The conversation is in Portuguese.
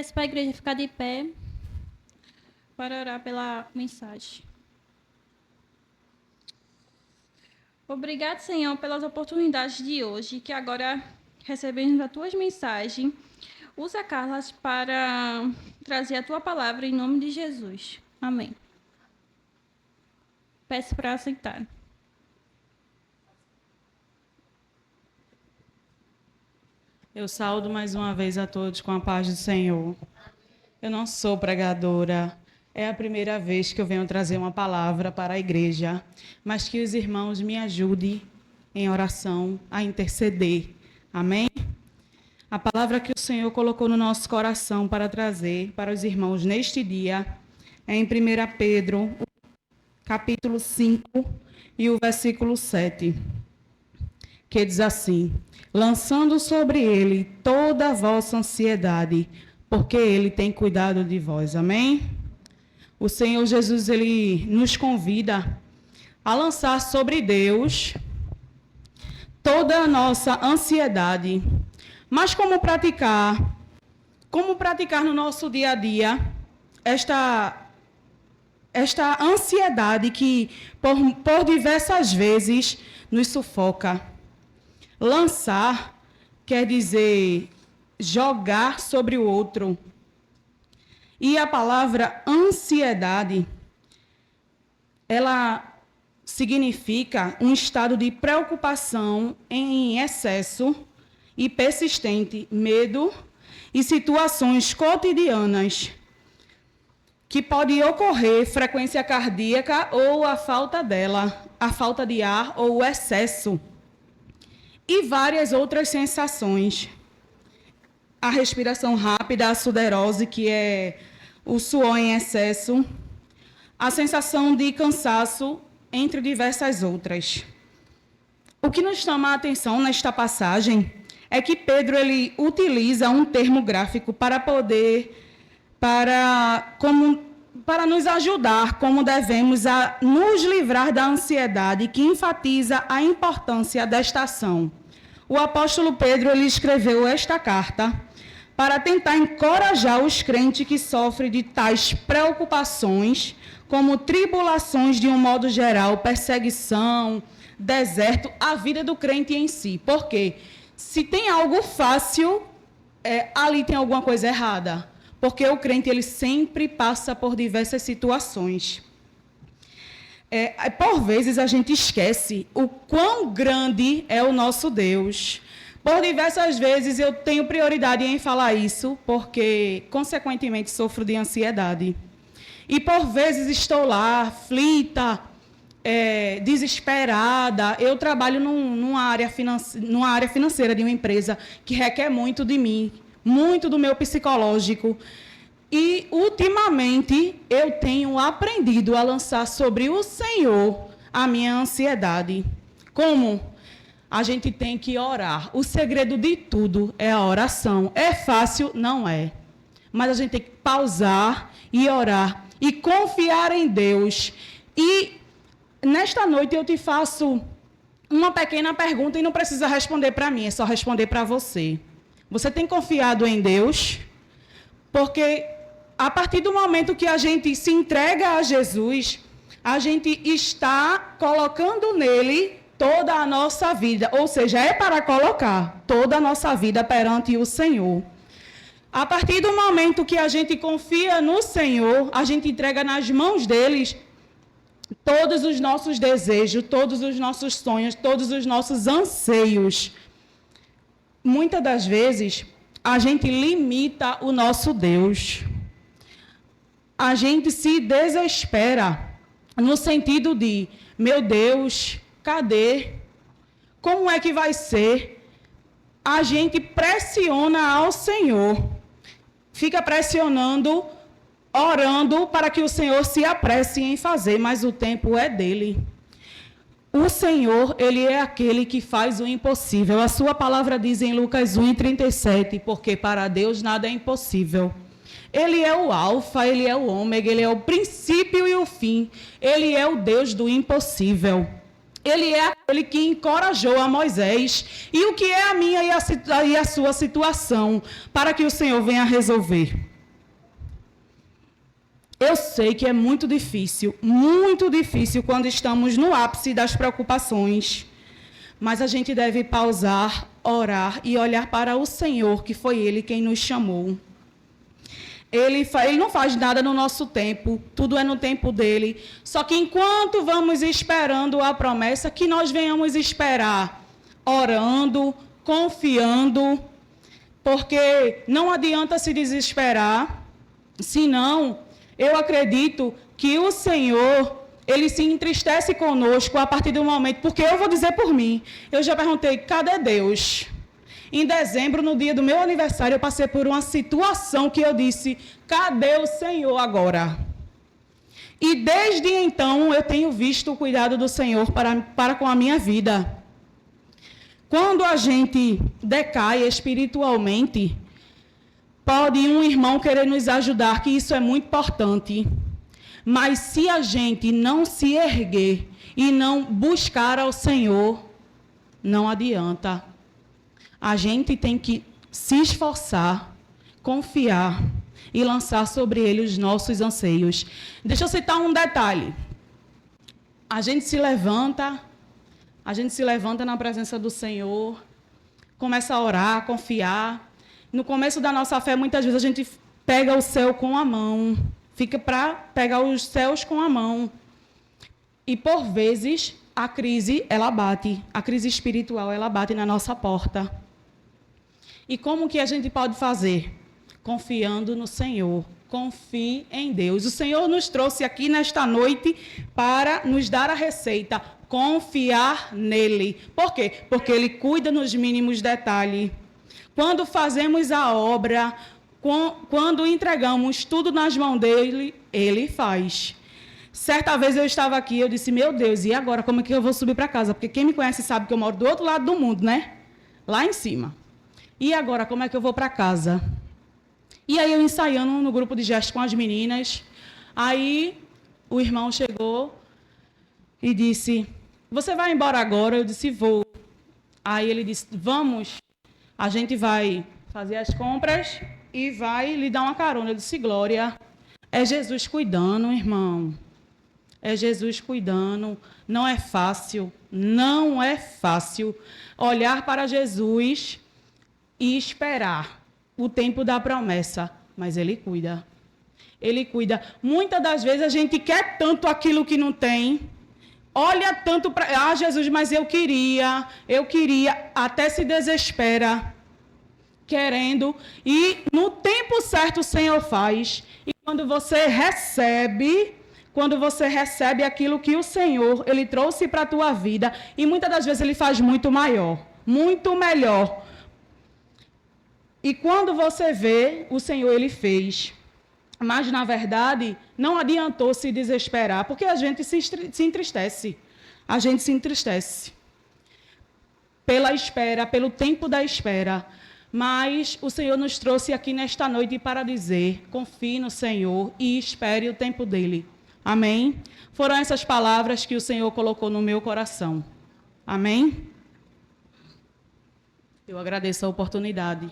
peço para a igreja ficar de pé para orar pela mensagem. Obrigado, Senhor, pelas oportunidades de hoje, que agora recebemos as tuas mensagens. Usa Carlas para trazer a tua palavra em nome de Jesus. Amém. Peço para aceitar. Eu saúdo mais uma vez a todos com a paz do Senhor. Eu não sou pregadora, é a primeira vez que eu venho trazer uma palavra para a igreja, mas que os irmãos me ajudem em oração a interceder. Amém? A palavra que o Senhor colocou no nosso coração para trazer para os irmãos neste dia é em 1 Pedro, capítulo 5 e o versículo 7, que diz assim: lançando sobre ele toda a vossa ansiedade, porque ele tem cuidado de vós. Amém? O Senhor Jesus, ele nos convida a lançar sobre Deus toda a nossa ansiedade. Mas como praticar no nosso dia a dia esta ansiedade que por diversas vezes nos sufoca? Lançar quer dizer jogar sobre o outro. E a palavra ansiedade, ela significa um estado de preocupação em excesso e persistente, medo e situações cotidianas que pode ocorrer frequência cardíaca ou a falta dela, a falta de ar ou o excesso. E várias outras sensações. A respiração rápida, a sudorese, que é o suor em excesso, a sensação de cansaço, entre diversas outras. O que nos chama a atenção nesta passagem é que Pedro ele utiliza um termo gráfico para nos ajudar como devemos a nos livrar da ansiedade, que enfatiza a importância desta ação. O apóstolo Pedro ele escreveu esta carta para tentar encorajar os crentes que sofrem de tais preocupações, como tribulações de um modo geral, perseguição, deserto, a vida do crente em si. Por quê? Se tem algo fácil, ali tem alguma coisa errada. Porque o crente ele sempre passa por diversas situações. Por vezes a gente esquece o quão grande é o nosso Deus. Por diversas vezes eu tenho prioridade em falar isso, porque, consequentemente, sofro de ansiedade. E por vezes estou lá, aflita, desesperada. Eu trabalho numa área financeira de uma empresa que requer muito de mim, muito do meu psicológico. E, ultimamente, eu tenho aprendido a lançar sobre o Senhor a minha ansiedade. Como? A gente tem que orar. O segredo de tudo é a oração. É fácil? Não é. Mas a gente tem que pausar e orar e confiar em Deus. E, nesta noite, eu te faço uma pequena pergunta e não precisa responder para mim, é só responder para você. Você tem confiado em Deus? Porque a partir do momento que a gente se entrega a Jesus, a gente está colocando nele toda a nossa vida, ou seja, é para colocar toda a nossa vida perante o Senhor. A partir do momento que a gente confia no Senhor, a gente entrega nas mãos deles todos os nossos desejos, todos os nossos sonhos, todos os nossos anseios. Muitas das vezes, a gente limita o nosso Deus. A gente se desespera no sentido de, meu Deus, cadê? Como é que vai ser? A gente pressiona ao Senhor. Fica pressionando, orando para que o Senhor se apresse em fazer, mas o tempo é dele. O Senhor, ele é aquele que faz o impossível. A sua palavra diz em Lucas 1:37, porque para Deus nada é impossível. Ele é o alfa, ele é o ômega, ele é o princípio e o fim. Ele é o Deus do impossível. Ele é aquele que encorajou a Moisés. E o que é a minha e a sua situação para que o Senhor venha resolver? Eu sei que é muito difícil quando estamos no ápice das preocupações, mas a gente deve pausar, orar e olhar para o Senhor, que foi Ele quem nos chamou. Ele não faz nada no nosso tempo, tudo é no tempo dele. Só que enquanto vamos esperando a promessa, que nós venhamos esperar, orando, confiando, porque não adianta se desesperar, senão eu acredito que o Senhor, Ele se entristece conosco a partir do momento, porque eu vou dizer por mim, eu já perguntei, cadê Deus? Em dezembro, no dia do meu aniversário, eu passei por uma situação que eu disse, cadê o Senhor agora? E desde então, eu tenho visto o cuidado do Senhor para com a minha vida. Quando a gente decai espiritualmente, pode um irmão querer nos ajudar, que isso é muito importante. Mas se a gente não se erguer e não buscar ao Senhor, não adianta. A gente tem que se esforçar, confiar e lançar sobre Ele os nossos anseios. Deixa eu citar um detalhe. A gente se levanta na presença do Senhor, começa a orar, confiar. No começo da nossa fé, muitas vezes a gente pega o céu com a mão, fica para pegar os céus com a mão. E, por vezes, a crise espiritual, ela bate na nossa porta. E como que a gente pode fazer? Confiando no Senhor. Confie em Deus. O Senhor nos trouxe aqui nesta noite para nos dar a receita. Confiar nele. Por quê? Porque Ele cuida nos mínimos detalhes. Quando fazemos a obra, quando entregamos tudo nas mãos dele, Ele faz. Certa vez eu estava aqui, eu disse, meu Deus, e agora como é que eu vou subir para casa? Porque quem me conhece sabe que eu moro do outro lado do mundo, né? Lá em cima. E agora como é que eu vou para casa? E aí eu ensaiando no grupo de gestos com as meninas, aí o irmão chegou e disse, você vai embora agora? Eu disse, vou. Aí ele disse, vamos, a gente vai fazer as compras e vai lhe dar uma carona. Eu disse, Glória, é Jesus cuidando, irmão. É Jesus cuidando. Não é fácil olhar para Jesus e esperar o tempo da promessa, mas Ele cuida. Ele cuida. Muitas das vezes a gente quer tanto aquilo que não tem, olha tanto para... Jesus, mas eu queria, até se desespera, querendo, e no tempo certo o Senhor faz. E quando você recebe aquilo que o Senhor, Ele trouxe para a tua vida, e muitas das vezes Ele faz muito maior, muito melhor. E quando você vê, o Senhor, Ele fez. Mas, na verdade, não adiantou se desesperar, porque a gente se entristece. A gente se entristece pela espera, pelo tempo da espera. Mas o Senhor nos trouxe aqui nesta noite para dizer, confie no Senhor e espere o tempo dEle. Amém? Foram essas palavras que o Senhor colocou no meu coração. Amém? Eu agradeço a oportunidade.